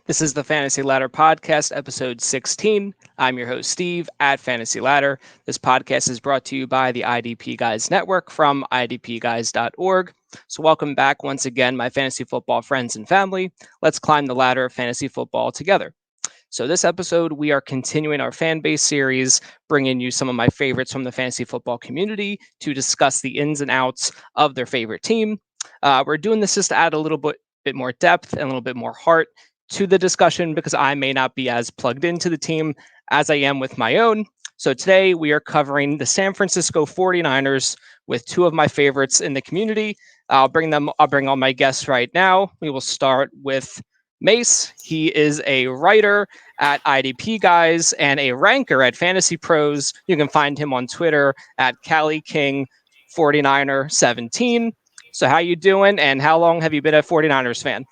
This is the Fantasy Ladder Podcast, episode 16. I'm your host, Steve, at Fantasy Ladder. This podcast is brought to you by the IDP Guys Network from idpguys.org. So, welcome back once again, my fantasy football friends and family. Let's climb the ladder of fantasy football together. So, this episode, we are continuing our fan base series, bringing you some of my favorites from the fantasy football community to discuss the ins and outs of their favorite team. We're doing this just to add a little bit more depth and a little bit more heart to the discussion because I may not be as plugged into the team as I am with my own. So today we are covering the San Francisco 49ers with two of my favorites in the community. I'll bring all my guests right now. We will start with Mace. He is a writer at IDP Guys and a ranker at Fantasy Pros. You can find him on Twitter at Cali King 49er 17. So how you doing and how long have you been a 49ers fan?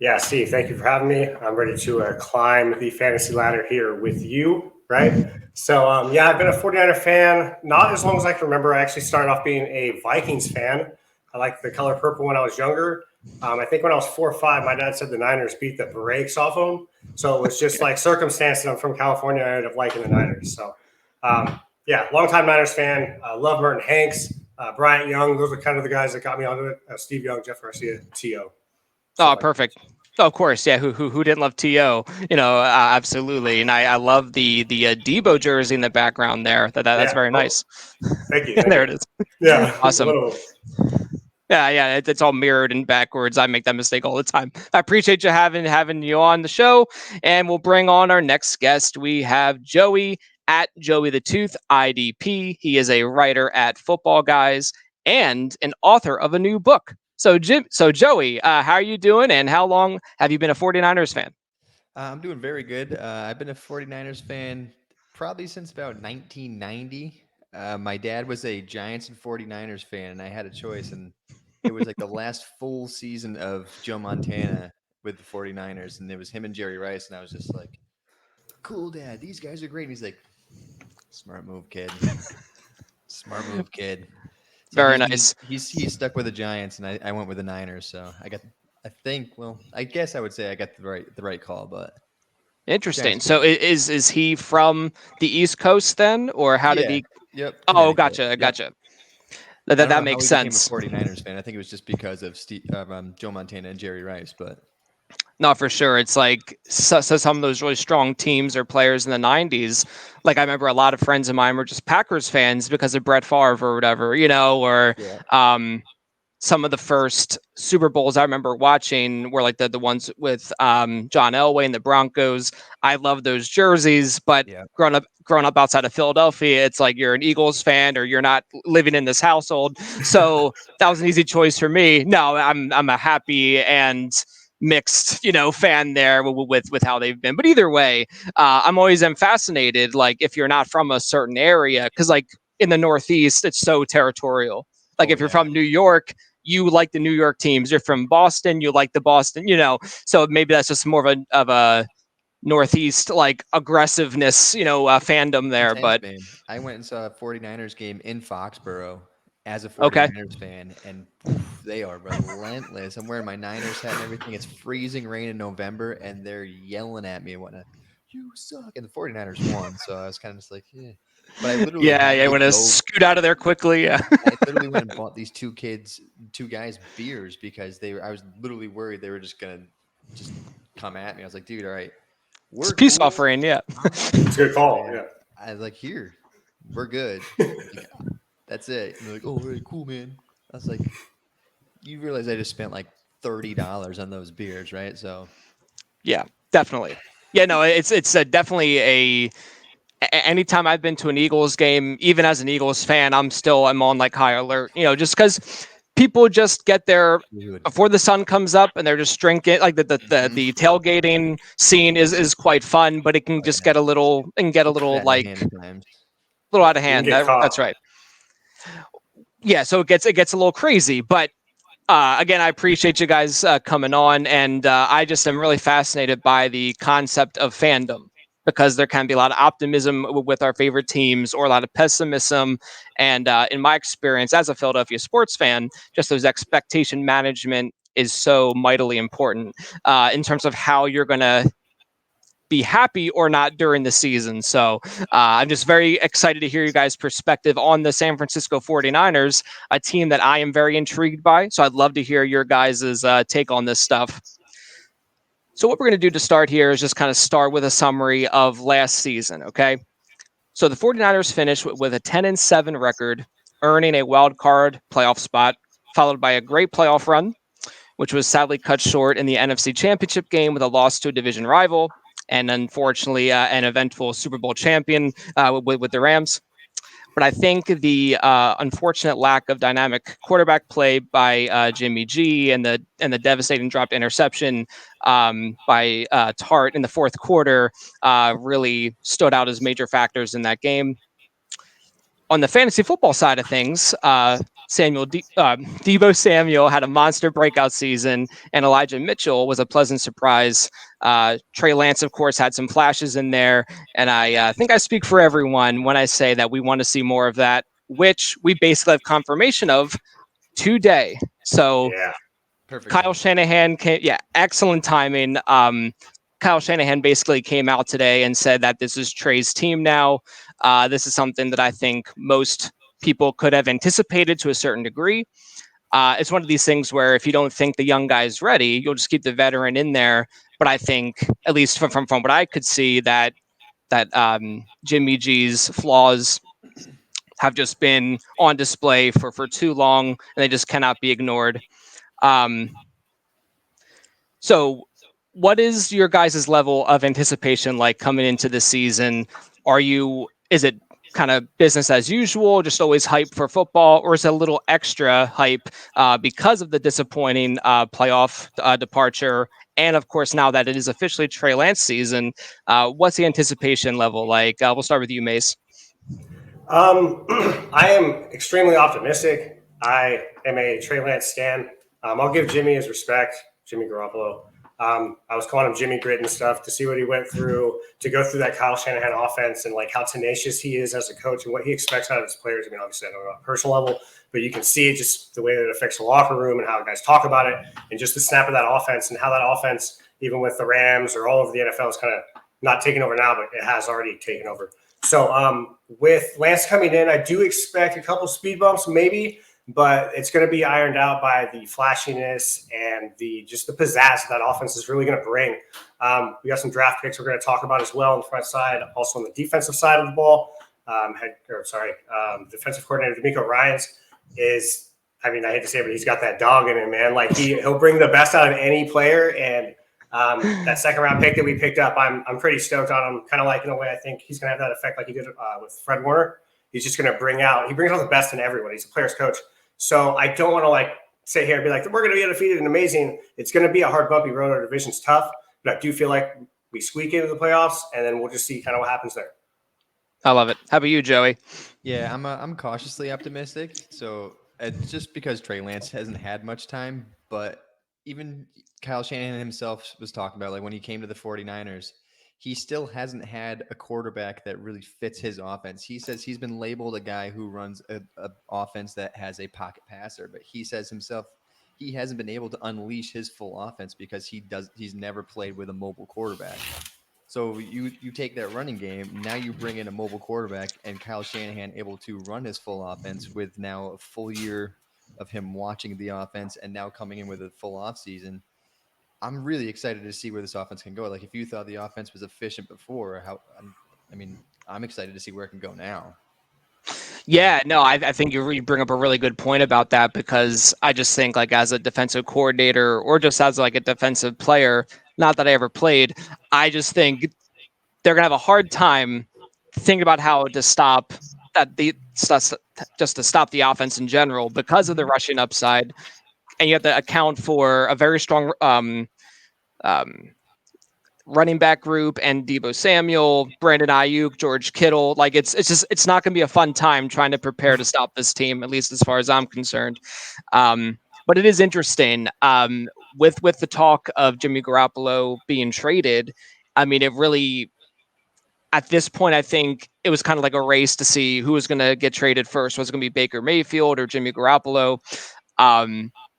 Yeah, Steve, thank you for having me. I'm ready to climb the fantasy ladder here with you, right? So, I've been a 49er fan, not as long as I can remember. I actually started off being a Vikings fan. I liked the color purple when I was younger. I think when I was 4 or 5, my dad said the Niners beat the brakes off them. So it was just like circumstance that I'm from California. I ended up liking the Niners. So, longtime Niners fan. Love Merton Hanks, Bryant Young. Those are kind of the guys that got me onto it. Steve Young, Jeff Garcia, T.O. Oh, perfect. Oh, of course, yeah. Who didn't love To? Absolutely. And I love the Deebo jersey in the background there. That's very nice. Thank you. There it is. Yeah, awesome. Yeah. It's all mirrored and backwards. I make that mistake all the time. I appreciate you having you on the show, and we'll bring on our next guest. We have Joey at Joey the Tooth IDP. He is a writer at Football Guys and an author of a new book. So Joey, how are you doing, and how long have you been a 49ers fan? I'm doing very good. I've been a 49ers fan probably since about 1990. My dad was a Giants and 49ers fan, and I had a choice, and it was like the last full season of Joe Montana with the 49ers, and it was him and Jerry Rice, and I was just like, cool, Dad, these guys are great. And he's like, smart move, kid. Smart move, kid. So very nice. He's stuck with the Giants, and I went with the Niners. So I guess I would say I got the right call, but interesting. So is he from the East Coast then, or how did he? Yep. Oh, gotcha. That makes sense. I became a 49ers fan. I think it was just because of Joe Montana and Jerry Rice, but. No, for sure. It's like so some of those really strong teams or players in the 90s. Like I remember a lot of friends of mine were just Packers fans because of Brett Favre or whatever, or some of the first Super Bowls I remember watching were like the ones with John Elway and the Broncos. I love those jerseys, but growing up outside of Philadelphia, it's like you're an Eagles fan or you're not living in this household. So that was an easy choice for me. No, I'm a happy and mixed fan there with how they've been, but either way, I'm always fascinated, like if you're not from a certain area, because like in the Northeast it's so territorial. Like if you're from New York, you like the New York teams. You're from Boston, you like the Boston, so maybe that's just more of a Northeast like aggressiveness fandom there. But I went and saw a 49ers game in Foxborough as a 49ers fan, and they are relentless. I'm wearing my Niners hat and everything. It's freezing rain in November, and they're yelling at me and whatnot. You suck. And the 49ers won, so I was kind of just like, yeah. But I literally I want to scoot out of there quickly. Yeah. I literally went and bought these two guys beers because I was literally worried they were just going to just come at me. I was like, dude, all right. It's peace offering, yeah. It's a good call, yeah. I was like, here, we're good. That's it. And they're like, oh, very cool, man. I was like, you realize I just spent like $30 on those beers, right? So, yeah, definitely. Yeah, no, it's definitely anytime I've been to an Eagles game, even as an Eagles fan, I'm on like high alert, just because people just get there before the sun comes up and they're just drinking. Like the tailgating scene is quite fun, but it can just get a little like a little out of hand. That's right. Yeah, so it gets a little crazy, but again, I appreciate you guys coming on, and I just am really fascinated by the concept of fandom because there can be a lot of optimism with our favorite teams or a lot of pessimism. And in my experience as a Philadelphia sports fan, just those expectation management is so mightily important in terms of how you're going to be happy or not during the season. So I'm just very excited to hear you guys' perspective on the San Francisco 49ers, a team that I am very intrigued by. So I'd love to hear your guys' take on this stuff. So what we're going to do to start here is just kind of start with a summary of last season, okay? So the 49ers finished with a 10-7 record, earning a wild card playoff spot, followed by a great playoff run, which was sadly cut short in the NFC Championship game with a loss to a division rival, and unfortunately an eventful Super Bowl champion with the Rams. But I think the unfortunate lack of dynamic quarterback play by Jimmy G and the devastating dropped interception by Tart in the fourth quarter really stood out as major factors in that game. On the fantasy football side of things, Deebo Samuel had a monster breakout season, and Elijah Mitchell was a pleasant surprise. Trey Lance, of course, had some flashes in there, and I think I speak for everyone when I say that we want to see more of that, which we basically have confirmation of today. So Yeah. Perfect. Kyle Shanahan came, excellent timing. Kyle Shanahan basically came out today and said that this is Trey's team now. This is something that I think most people could have anticipated to a certain degree. It's one of these things where if you don't think the young guy is ready, you'll just keep the veteran in there. But I think, at least from what I could see, that Jimmy G's flaws have just been on display for too long, and they just cannot be ignored. Um, So, what is your guys' level of anticipation like coming into the season? Is it kind of business as usual, just always hype for football, or is it a little extra hype because of the disappointing playoff departure? And of course, now that it is officially Trey Lance season, what's the anticipation level like? We'll start with you, Mace. I am extremely optimistic. I am a Trey Lance stan. I'll give Jimmy his respect, Jimmy Garoppolo. I was calling him Jimmy Grit and stuff to see what he went through, to go through that Kyle Shanahan offense and like how tenacious he is as a coach and what he expects out of his players. I mean, obviously, I don't know on a personal level, but you can see it just the way that it affects the locker room and how guys talk about it and just the snap of that offense and how that offense, even with the Rams or all over the NFL, is kind of not taking over now, but it has already taken over. So with Lance coming in, I do expect a couple speed bumps maybe, but it's going to be ironed out by the flashiness and the pizzazz that offense is really going to bring. We got some draft picks we're going to talk about as well on the front side, also on the defensive side of the ball. Defensive coordinator D'Amico Ryans is, I mean, I hate to say it, but he's got that dog in him, man. Like he'll bring the best out of any player, and that second round pick that we picked up, I'm pretty stoked on him. Kind of like in a way, I think he's going to have that effect like he did with Fred Warner. He's just going to brings out the best in everyone. He's a player's coach. So I don't want to like sit here and be like, we're going to be undefeated and amazing. It's going to be a hard, bumpy road. Our division's tough, but I do feel like we squeak into the playoffs, and then we'll just see kind of what happens there. I love it. How about you, Joey? Yeah, I'm cautiously optimistic. So it's just because Trey Lance hasn't had much time, but even Kyle Shanahan himself was talking about like when he came to the 49ers, he still hasn't had a quarterback that really fits his offense. He says he's been labeled a guy who runs a offense that has a pocket passer, but he says himself he hasn't been able to unleash his full offense because he's never played with a mobile quarterback. So you take that running game, now you bring in a mobile quarterback, and Kyle Shanahan able to run his full offense with now a full year of him watching the offense and now coming in with a full off season. I'm really excited to see where this offense can go. Like if you thought the offense was efficient before, I'm excited to see where it can go now. Yeah, no, I think you bring up a really good point about that because I just think like as a defensive coordinator or just as like a defensive player, not that I ever played, I just think they're gonna have a hard time thinking about how to stop just to stop the offense in general because of the rushing upside, and you have to account for a very strong running back group and Deebo Samuel, Brandon Ayuk, George Kittle. Like it's not going to be a fun time trying to prepare to stop this team, at least as far as I'm concerned. But it is interesting with the talk of Jimmy Garoppolo being traded. I mean, it really at this point, I think it was kind of like a race to see who was going to get traded first. Was it going to be Baker Mayfield or Jimmy Garoppolo?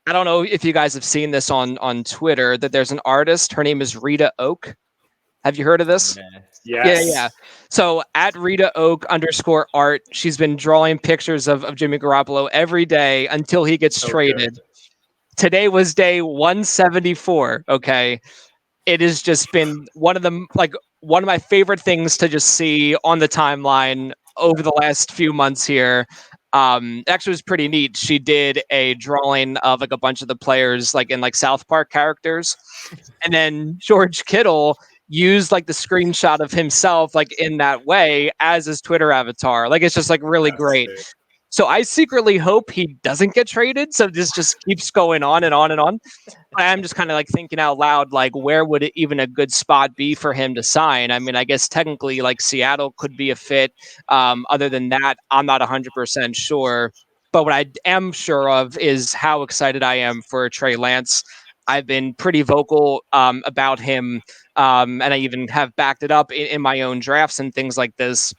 I don't know if you guys have seen this on Twitter, that there's an artist. Her name is Rita Oak. Have you heard of this? Nah. Yeah, yeah. Yes. So at Rita Oak _art, she's been drawing pictures of Jimmy Garoppolo every day until he gets So good. traded. Today was day 174. Okay. It has just been one of my favorite things to just see on the timeline over the last few months here. Actually, it was pretty neat. She did a drawing of like a bunch of the players, like in like South Park characters, and then George Kittle used like the screenshot of himself like in that way as his Twitter avatar. Like it's just like really That's great. sick. So I secretly hope he doesn't get traded. So this just keeps going on and on and on. I'm just kind of like thinking out loud, like where would it even a good spot be for him to sign? I mean, I guess technically like Seattle could be a fit. Other than that, I'm not 100% sure. But what I am sure of is how excited I am for Trey Lance. I've been pretty vocal about him, and I even have backed it up in my own drafts and things like this.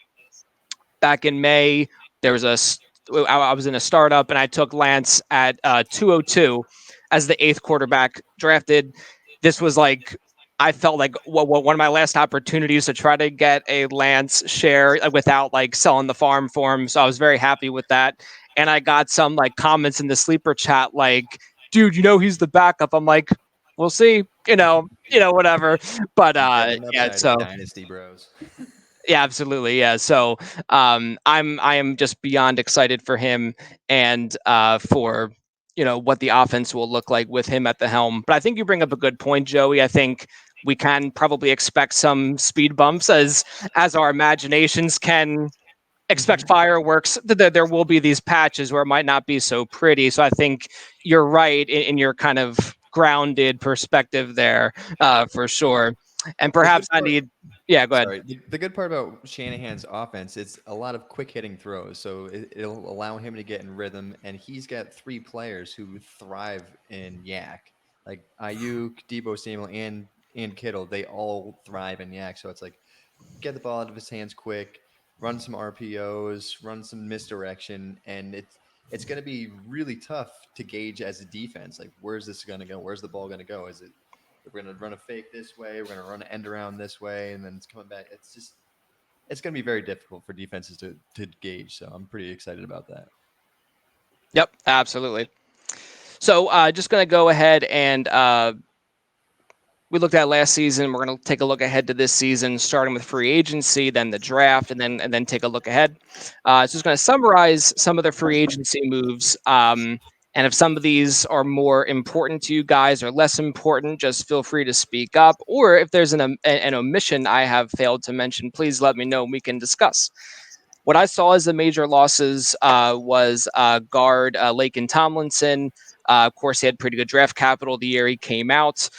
Back in May, there was I was in a startup and I took Lance at 202 as the eighth quarterback drafted. This was like I felt like one of my last opportunities to try to get a Lance share without like selling the farm for him. So I was very happy with that. And I got some like comments in the sleeper chat like, "Dude, he's the backup." I'm like, "We'll see." Whatever. But Getting yeah. upside with So Dynasty Bros. yeah, absolutely. Yeah. So I am just beyond excited for him and for what the offense will look like with him at the helm. But I think you bring up a good point, Joey. I think we can probably expect some speed bumps as our imaginations can expect fireworks. There will be these patches where it might not be so pretty. So I think you're right in your kind of grounded perspective there, for sure. And The perhaps good I part, need. Yeah, go ahead. sorry, the good part about Shanahan's offense, it's a lot of quick hitting throws, so it'll allow him to get in rhythm. And he's got three players who thrive in yak, like Ayuk, Deebo Samuel, and Kittle. They all thrive in yak. So it's like get the ball out of his hands quick, run some RPOs, run some misdirection, and it's going to be really tough to gauge as a defense. Like, where's this going to go? Where's the ball going to go? Is it we're going to run a fake this way? We're going to run an end around this way, and then it's coming back. It's going to be very difficult for defenses to gauge. So I'm pretty excited about that. Yep, absolutely. So just going to go ahead and we looked at last season. We're going to take a look ahead to this season, starting with free agency, then the draft, and then take a look ahead. So just going to summarize some of the free agency moves. And if some of these are more important to you guys or less important, just feel free to speak up. Or if there's an omission I have failed to mention, please let me know and we can discuss. What I saw as the major losses was guard Laken Tomlinson. Of course, he had pretty good draft capital the year he came out.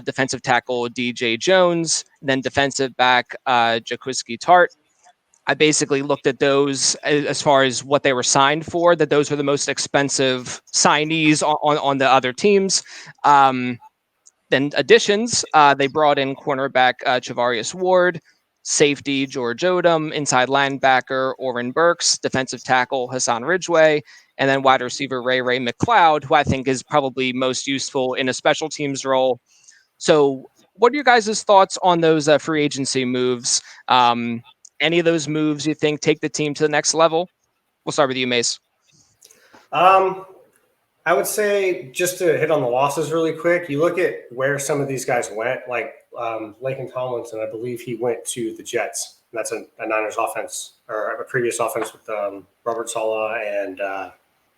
Defensive tackle DJ Jones, then defensive back Jaquiski Tart. I basically looked at those as far as what they were signed for, that those were the most expensive signees on the other teams. Then additions, they brought in cornerback Chavarius Ward, safety George Odom, inside linebacker Oren Burks, defensive tackle Hassan Ridgeway, and then wide receiver Ray McLeod, who I think is probably most useful in a special teams role. So, what are your guys' thoughts on those free agency moves? Any of those moves you think take the team to the next level? We'll start with you, Mace. Um, I would say just to hit on the losses really quick, you look at where some of these guys went, like Laken Tomlinson, I believe he went to the Jets. And that's a Niners offense or a previous offense with Robert Saleh and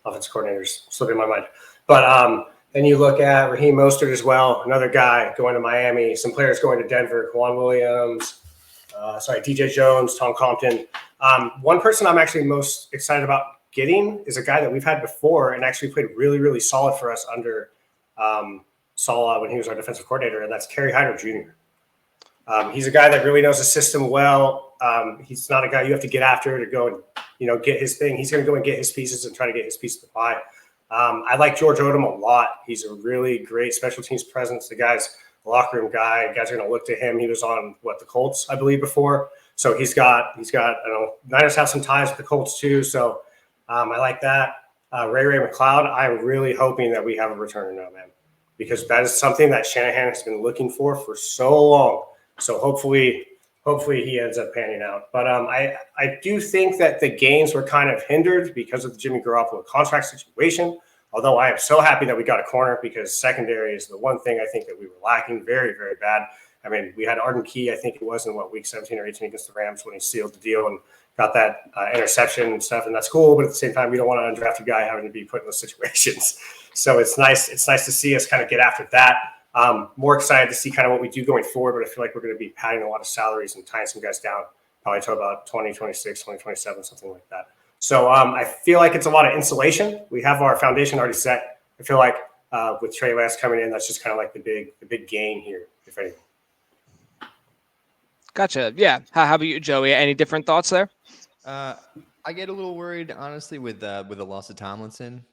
offense coordinators slipping my mind. But then you look at Raheem Mostert as well, another guy going to Miami, some players going to Denver, Kwan Williams, DJ Jones, Tom Compton. One person I'm actually most excited about getting is a guy that we've had before and actually played really, really solid for us under Saleh when he was our defensive coordinator, and that's Carrie Hyder Jr. He's a guy that really knows the system well. He's not a guy you have to get after to go and get his thing. He's going to go and get his pieces and try to get his piece of the pie. I like George Odom a lot. He's a really great special teams presence. The guy's a locker room guy. Guys are going to look to him. He was on the Colts, I believe, before. So he's got. Niners have some ties with the Colts too. So I like that. Ray McLeod, I'm really hoping that we have a returner now, man, because that is something that Shanahan has been looking for so long. So hopefully he ends up panning out. But I do think that the gains were kind of hindered because of the Jimmy Garoppolo contract situation. Although I am so happy that we got a corner, because secondary is the one thing I think that we were lacking very, very bad. I mean, we had Arden Key, I think it was in week 17 or 18 against the Rams when he sealed the deal and got that interception and stuff, and that's cool. But at the same time, we don't want an undrafted guy having to be put in those situations. So it's nice. It's nice to see us kind of get after that. More excited to see kind of what we do going forward, but I feel like we're going to be padding a lot of salaries and tying some guys down probably to about 2026, 2027, something like that. So I feel like it's a lot of insulation. We have our foundation already set. I feel like with Trey Lance coming in, that's just kind of like the big gain here, if anything. Gotcha. Yeah. How about you, Joey? Any different thoughts there? I get a little worried, honestly, with the loss of Tomlinson.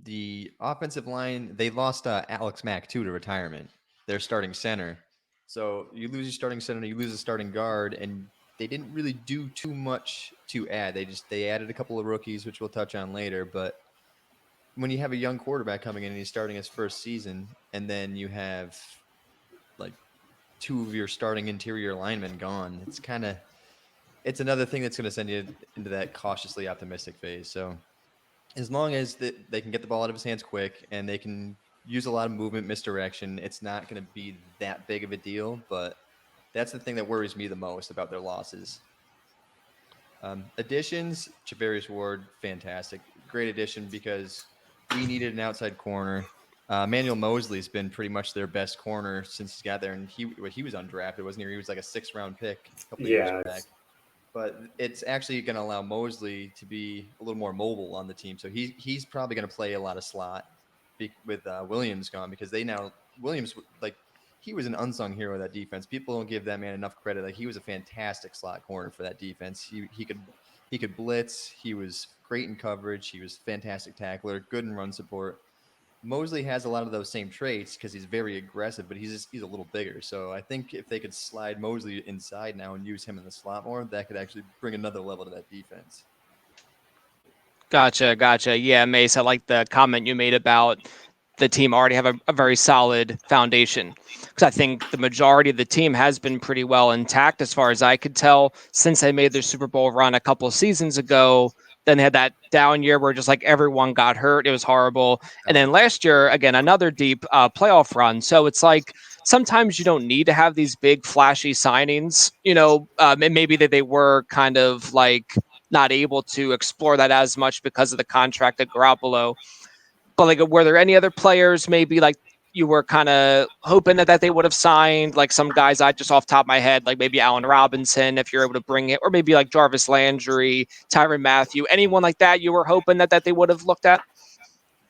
The offensive line, they lost Alex Mack too to retirement. Their starting center. So you lose your starting center, you lose a starting guard, and they didn't really do too much to add. They added a couple of rookies, which we'll touch on later. But when you have a young quarterback coming in and he's starting his first season, and then you have like two of your starting interior linemen gone, it's another thing that's going to send you into that cautiously optimistic phase. So as long as they can get the ball out of his hands quick and they can use a lot of movement, misdirection, it's not going to be that big of a deal. But that's the thing that worries me the most about their losses. Additions, Javarius Ward, fantastic. Great addition because we needed an outside corner. Manuel Mosley's been pretty much their best corner since he's got there, and he was undrafted, wasn't he? He was like a 6th-round pick a couple of years back. But it's actually going to allow Mosley to be a little more mobile on the team. So he's probably going to play a lot of slot with Williams gone, because Williams, like, he was an unsung hero of that defense. People don't give that man enough credit. Like, he was a fantastic slot corner for that defense. He could blitz. He was great in coverage. He was a fantastic tackler, good in run support. Mosley has a lot of those same traits because he's very aggressive, but he's a little bigger. So I think if they could slide Mosley inside now and use him in the slot more, that could actually bring another level to that defense. Gotcha. Yeah, Mace, I like the comment you made about the team already have a very solid foundation, because I think the majority of the team has been pretty well intact as far as I could tell since they made their Super Bowl run a couple of seasons ago. Then they had that down year where just like everyone got hurt. It was horrible. And then last year, again, another deep playoff run. So it's like sometimes you don't need to have these big flashy signings, and maybe that they were kind of like not able to explore that as much because of the contract at Garoppolo. But like, were there any other players maybe like you were kind of hoping that they would have signed, like some guys I just off the top of my head, like maybe Allen Robinson, if you're able to bring it, or maybe like Jarvis Landry, Tyrann Mathieu, anyone like that you were hoping that they would have looked at?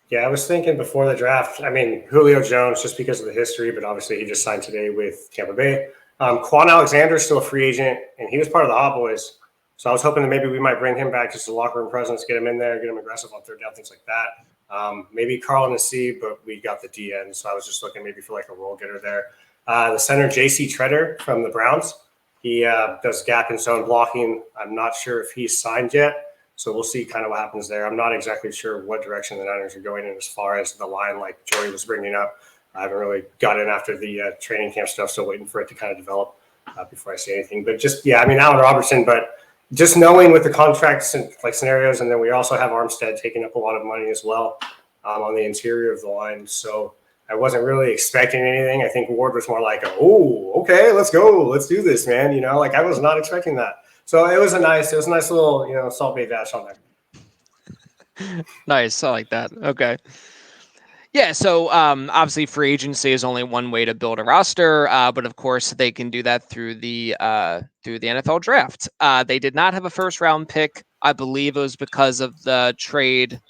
Yeah, I was thinking before the draft, I mean, Julio Jones, just because of the history, but obviously he just signed today with Tampa Bay. Quan Alexander is still a free agent, and he was part of the Hot Boys. So I was hoping that maybe we might bring him back just as a locker room presence, get him in there, get him aggressive on third down, things like that. Maybe Carl and C, but we got the DN, so I was just looking maybe for like a role getter there. The center, J.C. Treader from the Browns, he does gap and zone blocking. I'm not sure if he's signed yet, so we'll see kind of what happens there. I'm not exactly sure what direction the Niners are going in as far as the line, like Joey was bringing up. I haven't really got in after the training camp stuff, still waiting for it to kind of develop before I say anything. But just, yeah, I mean, Allen Robertson, but just knowing with the contracts and like scenarios, and then we also have Armstead taking up a lot of money as well on the interior of the line. So I wasn't really expecting anything. I think Ward was more like, oh, okay, let's go. Let's do this, man. Like I was not expecting that. So it was a nice little, Salt Bay dash on there. Nice. I like that. Okay. Yeah, so obviously free agency is only one way to build a roster, but of course they can do that through the NFL draft. They did not have a first round pick. I believe it was because of the trade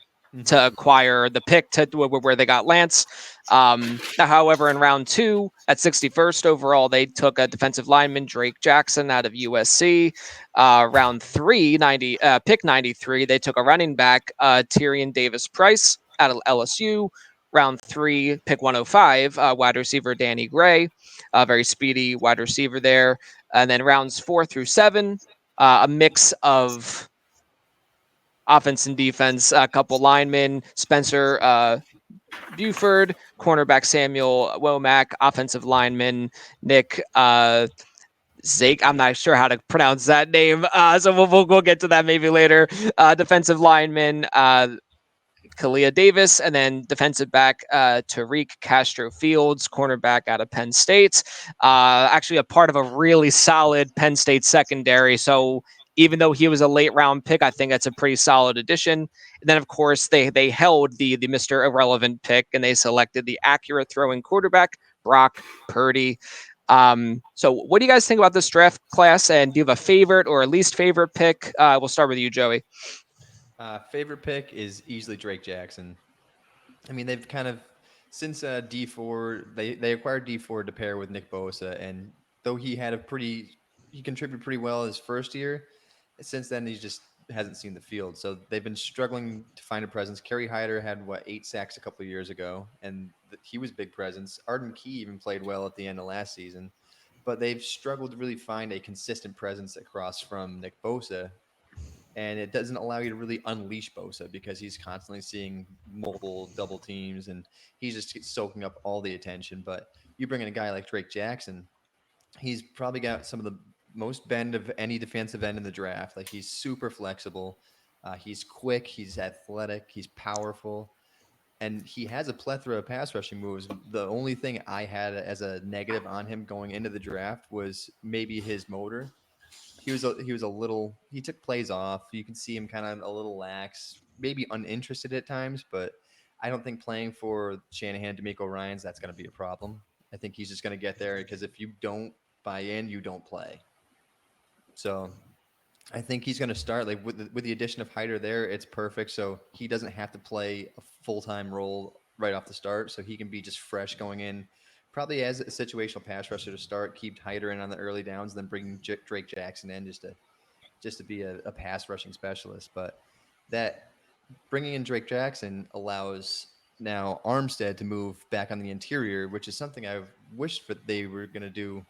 to acquire the pick to where they got Lance. However, in round 2 at 61st overall, they took a defensive lineman, Drake Jackson, out of USC. Round 3, pick 93, they took a running back, Tyrion Davis Price, out of LSU. Round 3, pick 105, wide receiver Danny Gray, a very speedy wide receiver there. And then rounds 4 through 7, a mix of offense and defense, a couple linemen, Spencer Buford, cornerback Samuel Womack, offensive lineman Nick Zake. I'm not sure how to pronounce that name, so we'll get to that maybe later. Defensive lineman Kalia Davis, and then defensive back Tariq Castro Fields, cornerback out of Penn State. Actually, a part of a really solid Penn State secondary. So even though he was a late round pick, I think that's a pretty solid addition. And then, of course, they held the Mr. Irrelevant pick, and they selected the accurate throwing quarterback Brock Purdy. So what do you guys think about this draft class? And do you have a favorite or a least favorite pick? We'll start with you, Joey. Favorite pick is easily Drake Jackson. I mean, they've kind of since D4 they acquired D4 to pair with Nick Bosa, and though he contributed pretty well his first year. Since then, he just hasn't seen the field, so they've been struggling to find a presence. Carrie Hyder had 8 sacks a couple of years ago, and he was a big presence. Arden Key even played well at the end of last season, but they've struggled to really find a consistent presence across from Nick Bosa, and it doesn't allow you to really unleash Bosa because he's constantly seeing multiple double teams and he's just soaking up all the attention. But you bring in a guy like Drake Jackson, he's probably got some of the most bend of any defensive end in the draft. Like he's super flexible, he's quick, he's athletic, he's powerful, and he has a plethora of pass rushing moves. The only thing I had as a negative on him going into the draft was maybe his motor. He was a little, he took plays off. You can see him kind of a little lax, maybe uninterested at times, but I don't think playing for Shanahan, D'Amico Ryans, that's going to be a problem. I think he's just going to get there because if you don't buy in, you don't play. So I think he's going to start like with the addition of Hyder there. It's perfect. So he doesn't have to play a full-time role right off the start. So he can be just fresh going in, probably as a situational pass rusher to start, keep Hyder in on the early downs, then bring Drake Jackson in just to be a pass rushing specialist. But that bringing in Drake Jackson allows now Armstead to move back on the interior, which is something I've wished that they were going to do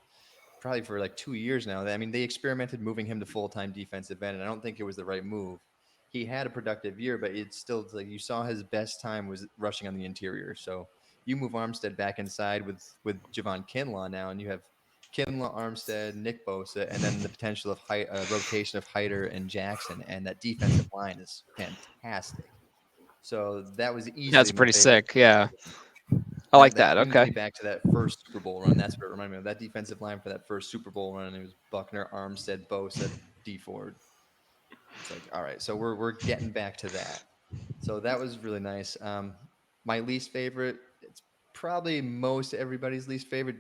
probably for like 2 years now. I mean, they experimented moving him to full-time defensive end, and I don't think it was the right move. He had a productive year, but it's still like you saw his best time was rushing on the interior. So you move Armstead back inside with Javon Kinlaw now, and you have Kinlaw, Armstead, Nick Bosa, and then the potential of rotation of Hyder and Jackson, and that defensive line is fantastic. So that was That's easily my pretty favorite. sick. Yeah, I like That that. brings me Okay. back to that first Super Bowl run. That's what it reminded me of. That defensive line for that first Super Bowl run. It was Buckner, Armstead, Bosa, D Ford. It's like, all right, so we're getting back to that. So that was really nice. My least favorite, it's probably most everybody's least favorite,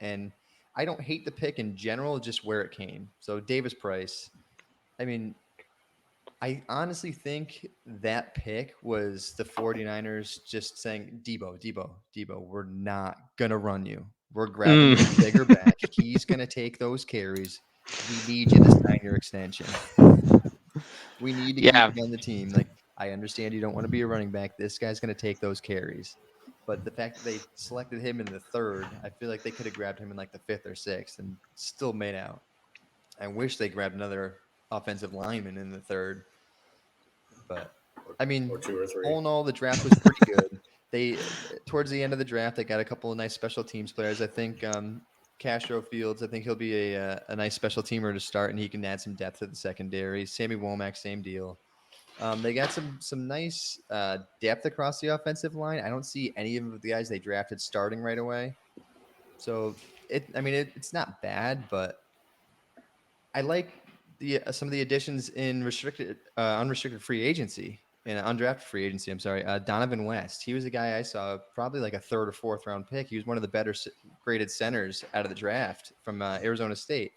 and I don't hate the pick in general, just where it came. So Davis Price. I mean, I honestly think that pick was the 49ers just saying, Deebo, we're not going to run you. We're grabbing Mm. this bigger back. He's going to take those carries. We need you to sign your extension. We need to keep Yeah. you on the team. Like, I understand you don't want to be a running back. This guy's going to take those carries. But the fact that they selected him in the third, I feel like they could have grabbed him in like the fifth or sixth and still made out. I wish they grabbed another offensive lineman in the third. But I or mean, two or three. all in all, the draft was pretty good. They towards the end of the draft, they got a couple of nice special teams players. I think Castro Fields. I think he'll be a nice special teamer to start, and he can add some depth to the secondary. Sammy Womack, same deal. They got some nice depth across the offensive line. I don't see any of the guys they drafted starting right away. So it's not bad, but I like the some of the additions in unrestricted free agency in undrafted free agency. I'm sorry, Donovan West. He was a guy I saw probably like a third or fourth round pick. He was one of the better graded centers out of the draft from Arizona State,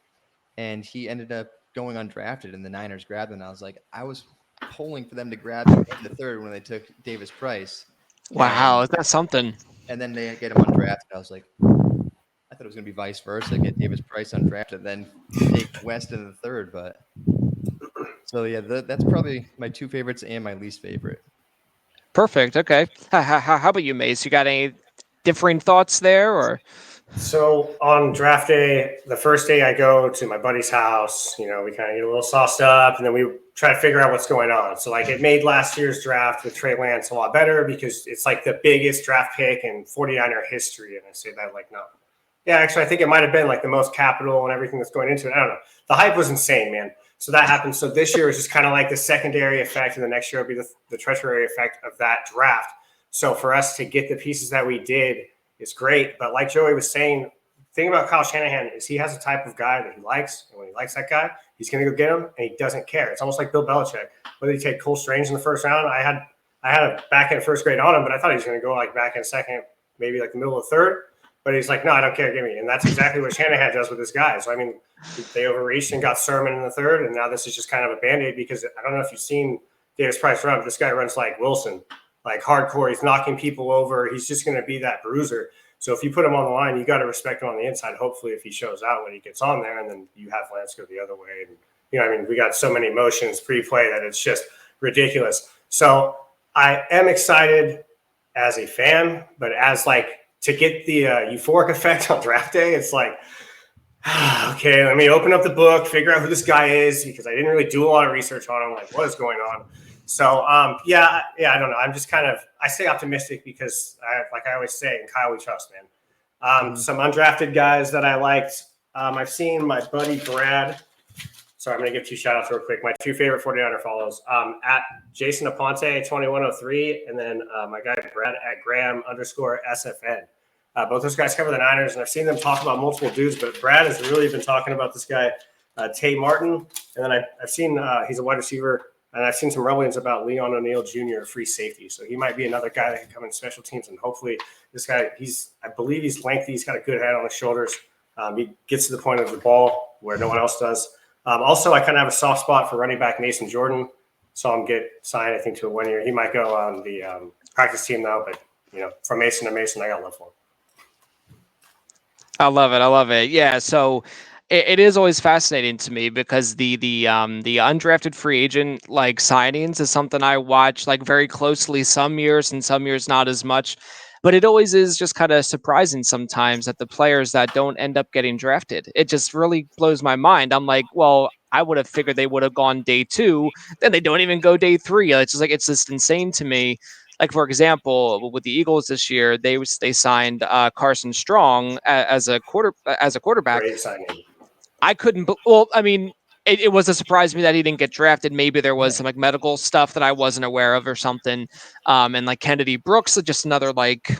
and he ended up going undrafted, and the Niners grabbed him. And I was pulling for them to grab him in the third when they took Davis Price, Wow. and Is that something? they get him undrafted. I was like, I thought it was going to be vice versa, get Davis Price undrafted, then take West in the third. But so yeah, that's probably my two favorites and my least favorite. Perfect. Okay. How about you, Mace? You got any differing thoughts there, or? So on draft day, the first day I go to my buddy's house, we kind of get a little sauced up and then we try to figure out what's going on. So like it made last year's draft with Trey Lance a lot better because it's like the biggest draft pick in 49er history. And I say that like, no. Yeah, actually, I think it might have been like the most capital and everything that's going into it. I don't know. The hype was insane, man. So that happened. So this year was just kind of like the secondary effect, and the next year will be the tertiary effect of that draft. So for us to get the pieces that we did is great. But like Joey was saying, the thing about Kyle Shanahan is he has a type of guy that he likes. And when he likes that guy, he's going to go get him, and he doesn't care. It's almost like Bill Belichick. Whether he take Cole Strange in the first round, I had a back end first grade on him, but I thought he was going to go like back end second, maybe like the middle of third. But he's like, no, I don't care. Give me. And that's exactly what Shanahan does with this guy. So, I mean, they overreached and got Sermon in the third. And now this is just kind of a Band-Aid because I don't know if you've seen Davis Price run, but this guy runs like Wilson, like hardcore. He's knocking people over. He's just going to be that bruiser. So if you put him on the line, you got to respect him on the inside. Hopefully, if he shows out when he gets on there, and then you have Lance go the other way. And, I mean, we got so many motions pre-play that it's just ridiculous. So I am excited as a fan, but as like, to get the euphoric effect on draft day, it's like, okay, let me open up the book, figure out who this guy is, because I didn't really do a lot of research on him, like what is going on. So, I don't know. I'm just I stay optimistic because, like I always say, in Kyle we trust, man. Some undrafted guys that I liked. I've seen my buddy Brad. Sorry, I'm going to give two shout-outs real quick. My two favorite 49er follows, at Jason Aponte, 2103, and then my guy Brad at Graham_SFN. Both those guys cover the Niners, and I've seen them talk about multiple dudes, but Brad has really been talking about this guy, Tay Martin. And then I've seen he's a wide receiver, and I've seen some rumblings about Leon O'Neal Jr., free safety. So he might be another guy that can come in special teams, and hopefully this guy, I believe he's lengthy. He's got a good head on his shoulders. He gets to the point of the ball where no one else does. Also, I kind of have a soft spot for running back Mason Jordan. Saw him get signed, I think, to a 1 year. He might go on the practice team now, but from Mason to Mason, I got love for him. I love it. Yeah. So it is always fascinating to me because the undrafted free agent like signings is something I watch like very closely some years and some years not as much. But it always is just kind of surprising sometimes that the players that don't end up getting drafted. It just really blows my mind. I'm like, well, I would have figured they would have gone day 2, then they don't even go day 3. It's just insane to me. Like for example, with the Eagles this year, they signed Carson Strong as a quarterback. Great signing. I couldn't. Well, I mean, it was a surprise to me that he didn't get drafted. Maybe there was some like medical stuff that I wasn't aware of or something. And like Kennedy Brooks, just another like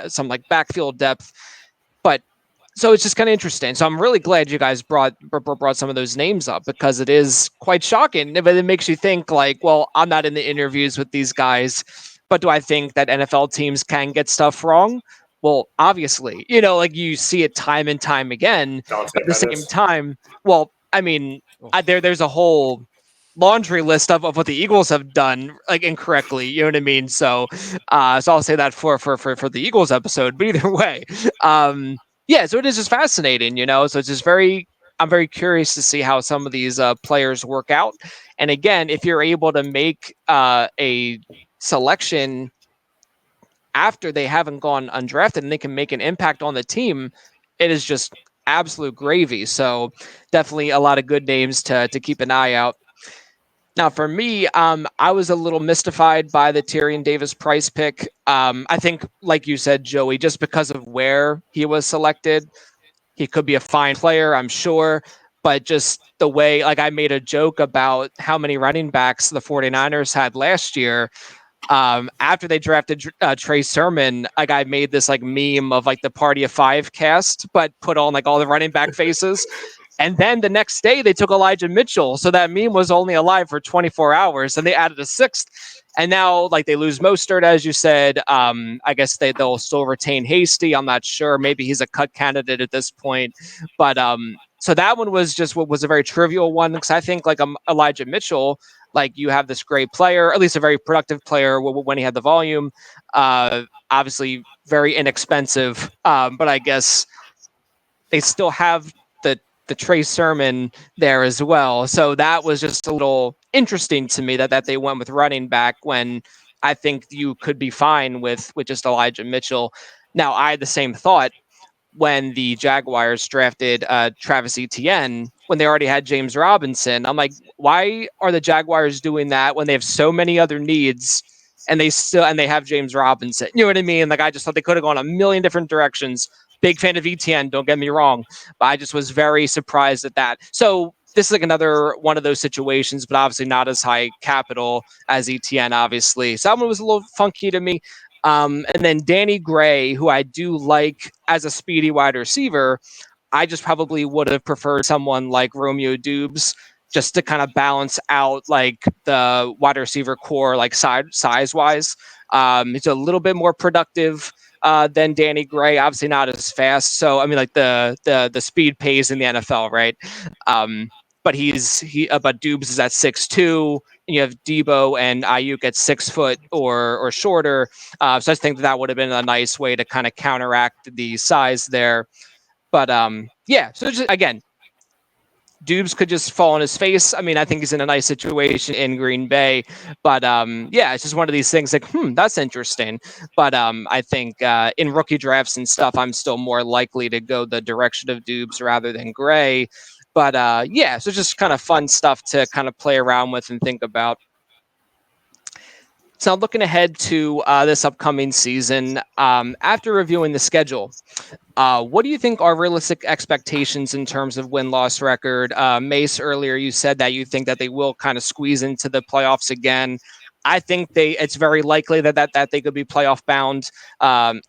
some like backfield depth. But so it's just kind of interesting. So I'm really glad you guys brought some of those names up because it is quite shocking. But it makes you think like, well, I'm not in the interviews with these guys, but do I think that NFL teams can get stuff wrong? Well, obviously, like you see it time and time again. But at the same time, well, I mean, there's a whole laundry list of what the Eagles have done like incorrectly. You know what I mean? So I'll say that for the Eagles episode. But either way, yeah. So it is just fascinating, So it's just I'm very curious to see how some of these players work out. And again, if you're able to make a selection after they haven't gone undrafted and they can make an impact on the team, it is just absolute gravy. So definitely a lot of good names to keep an eye out. Now, for me, I was a little mystified by the Tyrion Davis Price pick. I think, like you said, Joey, just because of where he was selected, he could be a fine player, I'm sure. But just the way, like I made a joke about how many running backs the 49ers had last year. After they drafted Trey Sermon, like I made this like meme of like the Party of 5 cast, but put on like all the running back faces. And then the next day they took Elijah Mitchell. So that meme was only alive for 24 hours and they added a 6th. And now like they lose Mostert, as you said. I guess they'll still retain Hasty. I'm not sure. Maybe he's a cut candidate at this point. But so that one was just what was a very trivial one because I think like Elijah Mitchell, like you have this great player, at least a very productive player when he had the volume. Obviously very inexpensive, but I guess they still have the Trey Sermon there as well. So that was just a little interesting to me that they went with running back when I think you could be fine with just Elijah Mitchell. Now I had the same thought. when the Jaguars drafted Travis Etienne when they already had James Robinson. I'm like, why are the Jaguars doing that when they have so many other needs and they have James Robinson? You know what I mean? Like, I just thought they could have gone a million different directions. Big fan of Etienne, don't get me wrong, but I just was very surprised at that. So this is like another one of those situations, but obviously not as high capital as Etienne, obviously. So that one was a little funky to me. And then Danny Gray, who I do like as a speedy wide receiver, I just probably would have preferred someone like Romeo Dubes just to kind of balance out like the wide receiver core, like size wise. He's a little bit more productive than Danny Gray. Obviously not as fast. So I mean, like the speed pays in the NFL, right? But but Dubes is at 6'2". You have Deebo and Ayuk at 6 foot or shorter. So I think that would have been a nice way to kind of counteract the size there. But yeah, so just, again, Dubes could just fall on his face. I mean, I think he's in a nice situation in Green Bay, but yeah, it's just one of these things like, that's interesting. But I think in rookie drafts and stuff, I'm still more likely to go the direction of Dubes rather than Gray. But yeah, so just kind of fun stuff to kind of play around with and think about. So looking ahead to this upcoming season, after reviewing the schedule, what do you think are realistic expectations in terms of win-loss record? Mace, earlier you said that you think that they will kind of squeeze into the playoffs again. I think it's very likely that they could be playoff bound,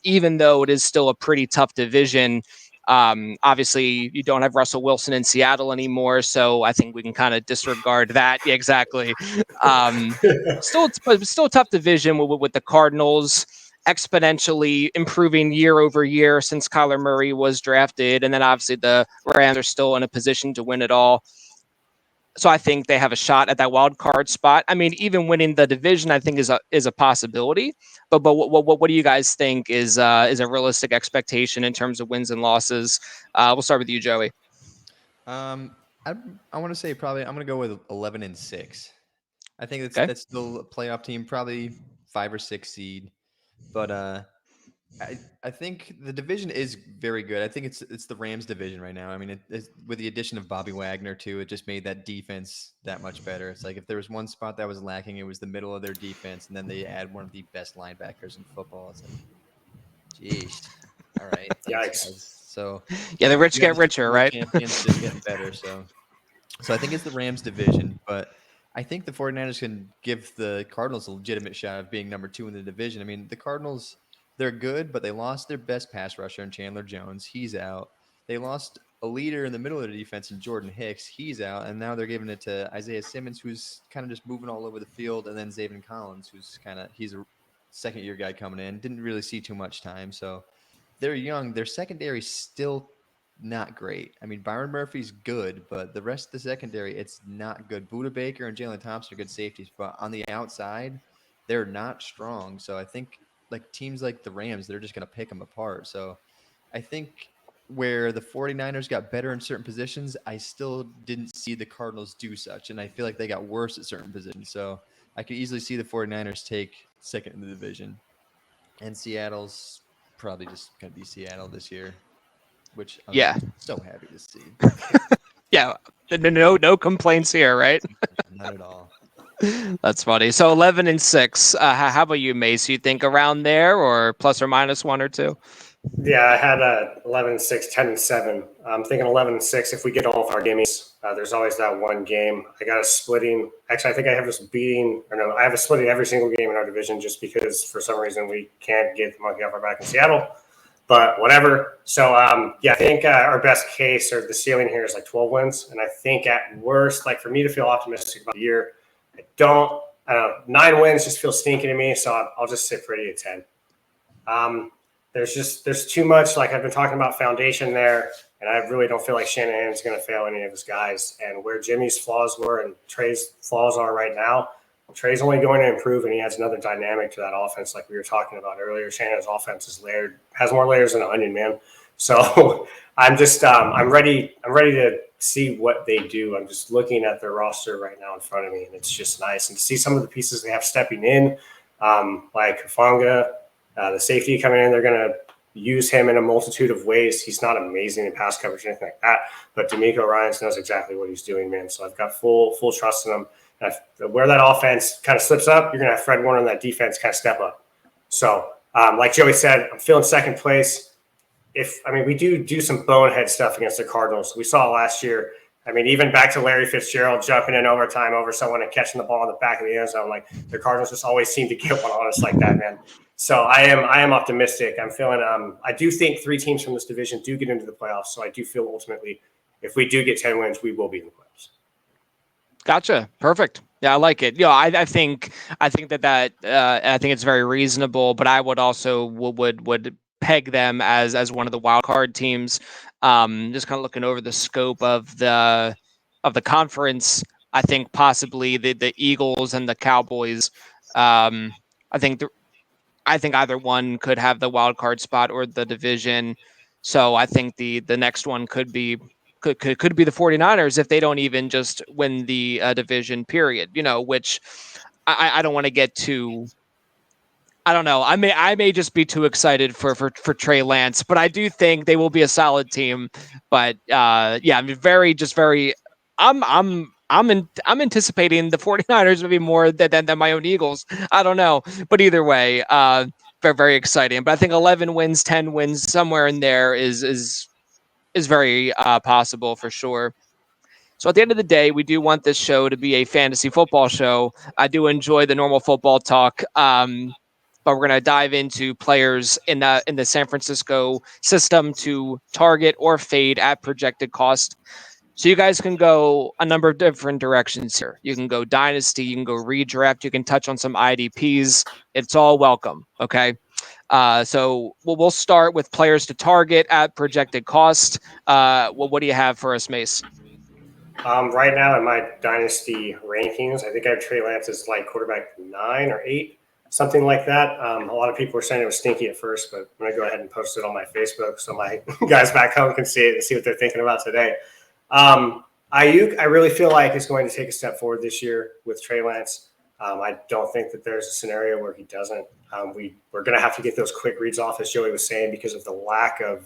even though it is still a pretty tough division. Obviously, you don't have Russell Wilson in Seattle anymore, so I think we can kind of disregard that. Yeah, exactly. Um, still a tough division with the Cardinals exponentially improving year over year since Kyler Murray was drafted. And then obviously the Rams are still in a position to win it all. So I think they have a shot at that wild card spot. I mean, even winning the division, I think is a possibility. But what do you guys think is a realistic expectation in terms of wins and losses? We'll start with you, Joey. I want to say probably I'm going to go with 11-6. I think Okay. that's still a playoff team, probably 5 or 6 seed. But I think the division is very good. I think it's the Rams division right now. I mean, with the addition of Bobby Wagner too, it just made that defense that much better. It's like if there was one spot that was lacking, it was the middle of their defense, and then they add one of the best linebackers in football. It's like, geez, all right, thanks Yikes. guys. So Yeah, the rich you have get the Super richer, Bowl right? champions just getting better. So I think it's the Rams division, but I think the 49ers can give the Cardinals a legitimate shot of being number 2 in the division. I mean, the Cardinals, they're good, but they lost their best pass rusher in Chandler Jones. He's out. They lost a leader in the middle of the defense in Jordan Hicks. He's out. And now they're giving it to Isaiah Simmons, who's kind of just moving all over the field. And then Zaven Collins, he's a second-year guy coming in. Didn't really see too much time. So they're young. Their secondary's still not great. I mean, Byron Murphy's good, but the rest of the secondary, it's not good. Buda Baker and Jalen Thompson are good safeties, but on the outside, they're not strong. So I think like teams like the Rams, they're just going to pick them apart. So I think where the 49ers got better in certain positions, I still didn't see the Cardinals do such. And I feel like they got worse at certain positions. So I could easily see the 49ers take second in the division. And Seattle's probably just going to be Seattle this year, which I'm Yeah. so happy to see. Yeah. No complaints here, right? Not at all. That's funny. So 11-6. How about you, Mace? You think around there, or plus or minus 1 or 2? Yeah, I had 11-6, 10-7. I'm thinking 11-6 if we get all of our gimmies. There's always that one game. I got a splitting. Actually, I think I have us beating, or no, I have a splitting every single game in our division just because for some reason we can't get the monkey off our back in Seattle. But whatever. So, yeah, I think our best case or the ceiling here is like 12 wins. And I think at worst, like for me to feel optimistic about the year, I don't know, 9 wins just feels stinky to me. So I'll just sit pretty at 10. There's too much, like I've been talking about, foundation there, and I really don't feel like Shanahan is going to fail any of his guys. And where Jimmy's flaws were and Trey's flaws are right now, Trey's only going to improve, and he adds another dynamic to that offense, like we were talking about earlier. Shanahan's offense is layered, has more layers than an onion, man. So I'm just I'm ready to see what they do. I'm just looking at their roster right now in front of me, and it's just nice. And to see some of the pieces they have stepping in, like Hufanga, the safety coming in, they're going to use him in a multitude of ways. He's not amazing in pass coverage or anything like that, but D'Amico Ryans knows exactly what he's doing, man. So I've got full trust in him. And where that offense kind of slips up, you're going to have Fred Warner and that defense kind of step up. So, like Joey said, I'm feeling second place. We do some bonehead stuff against the Cardinals. We saw it last year. I mean, even back to Larry Fitzgerald jumping in overtime over someone and catching the ball in the back of the end zone. Like, the Cardinals just always seem to get one on us like that, man. So I am optimistic. I'm feeling. I do think 3 teams from this division do get into the playoffs. So I do feel ultimately, if we do get 10 wins, we will be in the playoffs. Gotcha. Perfect. Yeah, I like it. I think I think it's very reasonable, but I would also would peg them as one of the wild card teams. Just kind of looking over the scope of the conference, I think possibly the Eagles and the Cowboys. I think either one could have the wild card spot or the division. So I think the next one could be the 49ers if they don't even just win the division period, which I don't want to get too. I don't know. I may just be too excited for Trey Lance, but I do think they will be a solid team. But yeah, I'm very. I'm anticipating the 49ers will be more than my own Eagles. I don't know, but either way, very very exciting. But I think 11 wins, 10 wins, somewhere in there is very possible for sure. So at the end of the day, we do want this show to be a fantasy football show. I do enjoy the normal football talk, but we're going to dive into players in the San Francisco system to target or fade at projected cost. So you guys can go a number of different directions here. You can go dynasty, you can go redraft, you can touch on some IDPs. It's all welcome. Okay. So we'll start with players to target at projected cost. What do you have for us, Mace? Right now in my dynasty rankings, I think I have Trey Lance as like quarterback 9 or 8, something like that. A lot of people were saying it was stinky at first, but I'm going to go ahead and post it on my Facebook so my guys back home can see it and see what they're thinking about today. Ayuk, I really feel like is going to take a step forward this year with Trey Lance. I don't think that there's a scenario where he doesn't. We're going to have to get those quick reads off, as Joey was saying, because of the lack of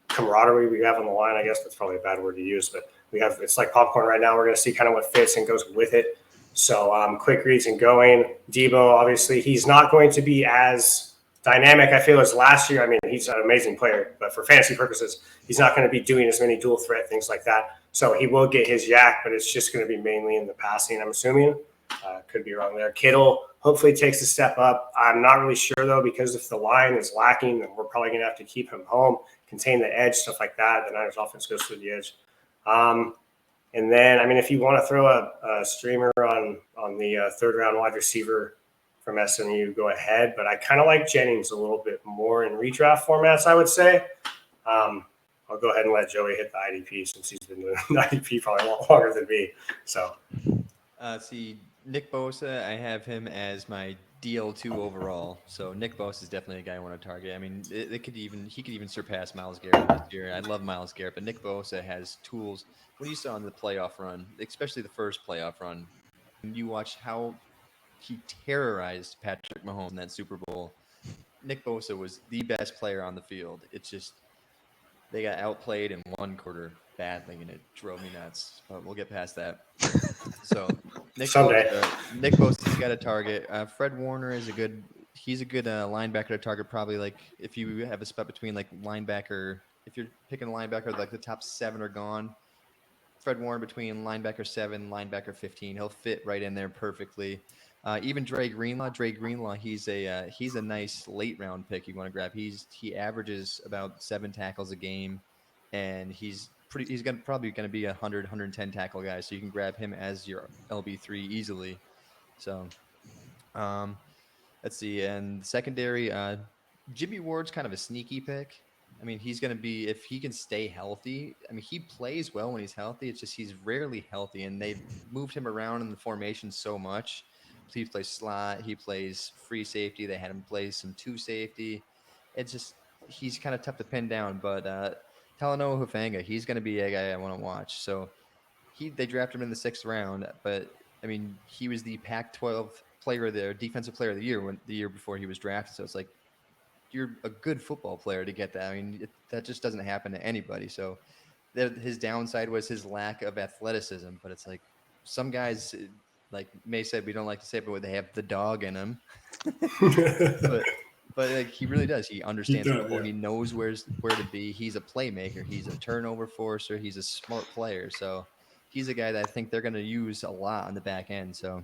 camaraderie we have on the line. I guess that's probably a bad word to use, but it's like popcorn right now. We're going to see kind of what fits and goes with it. So quick reads and going. Deebo, obviously, he's not going to be as dynamic, I feel, as last year. I mean, he's an amazing player, but for fantasy purposes, he's not going to be doing as many dual threat things like that. So he will get his yak, but it's just going to be mainly in the passing, I'm assuming. Could be wrong there. Kittle hopefully takes a step up. I'm not really sure, though, because if the line is lacking, then we're probably going to have to keep him home, contain the edge, stuff like that. The Niners offense goes through the edge. And then, I mean, if you want to throw a streamer on the third-round wide receiver from SMU, go ahead. But I kind of like Jennings a little bit more in redraft formats, I would say. I'll go ahead and let Joey hit the IDP since he's been doing the IDP probably a lot longer than me. So, see, Nick Bosa, I have him as my DL2 overall. So Nick Bosa is definitely a guy I want to target. I mean, he could even surpass Myles Garrett this year. I love Myles Garrett, but Nick Bosa has tools. What you saw in the playoff run, especially the first playoff run, you watch how he terrorized Patrick Mahomes in that Super Bowl. Nick Bosa was the best player on the field. It's just they got outplayed in one quarter badly, and it drove me nuts. But we'll get past that. So Nick Bosa's got a target. Fred Warner is a good linebacker to target. Probably like if you have a spot between like linebacker, if you're picking a linebacker, like the top 7 are gone. Fred Warner between linebacker 7, linebacker 15. He'll fit right in there perfectly. Even Dre Greenlaw, he's a nice late round pick you want to grab. He averages about 7 tackles a game, and he's probably going to be 110 tackle guy. So you can grab him as your LB3 easily. So, let's see. And secondary, Jimmy Ward's kind of a sneaky pick. I mean, he's going to be, if he can stay healthy. I mean, he plays well when he's healthy. It's just he's rarely healthy, and they've moved him around in the formation so much. He plays slot. He plays free safety. They had him play some 2 safety. It's just he's kind of tough to pin down. But Talanoa Hufanga, he's going to be a guy I want to watch. So they drafted him in the 6th round, but I mean, he was the Pac-12 defensive player of the year the year before he was drafted. So it's like you're a good football player to get that. I mean, that just doesn't happen to anybody. So his downside was his lack of athleticism. But it's like some guys, like May said, we don't like to say it, but they have the dog in them. but like he really does. He understands football. Yeah. He knows where to be. He's a playmaker. He's a turnover forcer. He's a smart player. So he's a guy that I think they're going to use a lot on the back end. So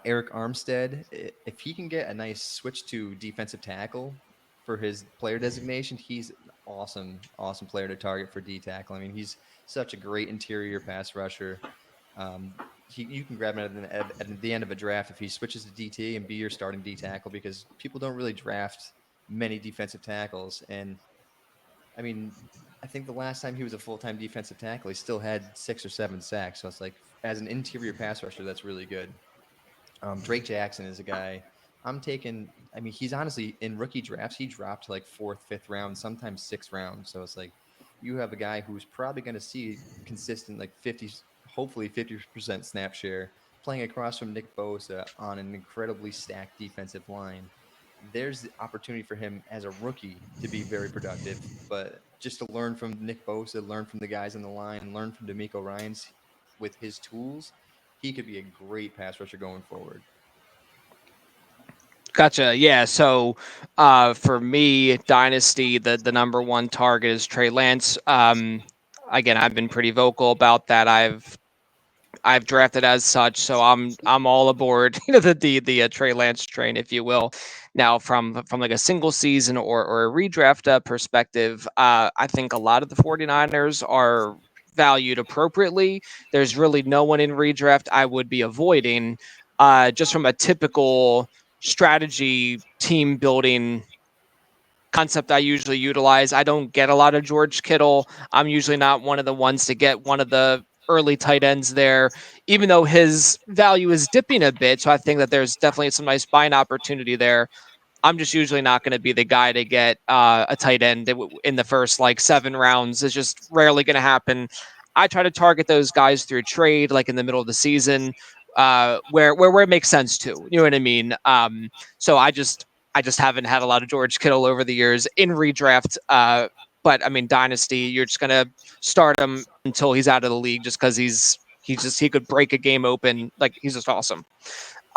Eric Armstead, if he can get a nice switch to defensive tackle for his player designation, he's an awesome player to target for D tackle. I mean, he's such a great interior pass rusher. You can grab him at the end of a draft if he switches to DT and be your starting D tackle, because people don't really draft many defensive tackles. And I mean, I think the last time he was a full-time defensive tackle, he still had 6 or 7 sacks. So it's like, as an interior pass rusher, that's really good. Drake Jackson is a guy I'm taking. I mean, he's honestly in rookie drafts, he dropped to like 4th, 5th round, sometimes 6th round. So it's like you have a guy who's probably going to see consistent like 50, hopefully 50% snap share playing across from Nick Bosa on an incredibly stacked defensive line. There's the opportunity for him as a rookie to be very productive, but just to learn from Nick Bosa, learn from the guys on the line, learn from D'Amico Ryans with his tools, he could be a great pass rusher going forward. Gotcha. Yeah. So for me, Dynasty, the number one target is Trey Lance. Again, I've been pretty vocal about that. I've drafted as such, so I'm all aboard, the Trey Lance train, if you will. Now, from like a single season or a redraft perspective, I think a lot of the 49ers are valued appropriately. There's really no one in redraft I would be avoiding, just from a typical strategy team building concept I usually utilize. I don't get a lot of George Kittle. I'm usually not one of the ones to get one of the early tight ends there, even though his value is dipping a bit. So I think that there's definitely some nice buying opportunity there. I'm just usually not going to be the guy to get a tight end in the first like 7 rounds. It's just rarely going to happen. I try to target those guys through trade, like in the middle of the season, where it makes sense to. You know what I mean? So I just haven't had a lot of George Kittle over the years in redraft. But I mean, Dynasty, you're just gonna start him until he's out of the league, just because he could break a game open. Like, he's just awesome.